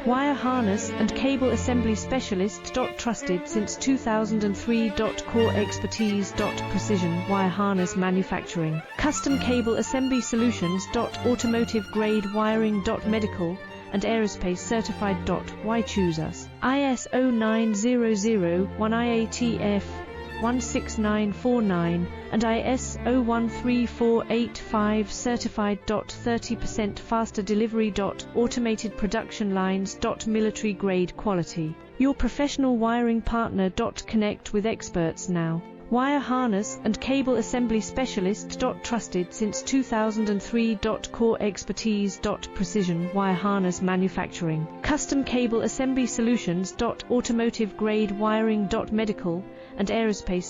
Wire harness and cable assembly specialist. Trusted since 2003. Core expertise. Precision wire harness manufacturing. Custom cable assembly solutions. Automotive grade wiring. Medical and aerospace certified. Why choose us? ISO 9001 IATF 16949 and ISO 13485 certified. 30% faster delivery. Automated production lines. Military grade quality. Your professional wiring partner. Connect with experts now. Wire harness and cable assembly specialist. Trusted since 2003. Core expertise. Precision wire harness manufacturing. Custom cable assembly solutions. Automotive grade wiring. Medical and aerospace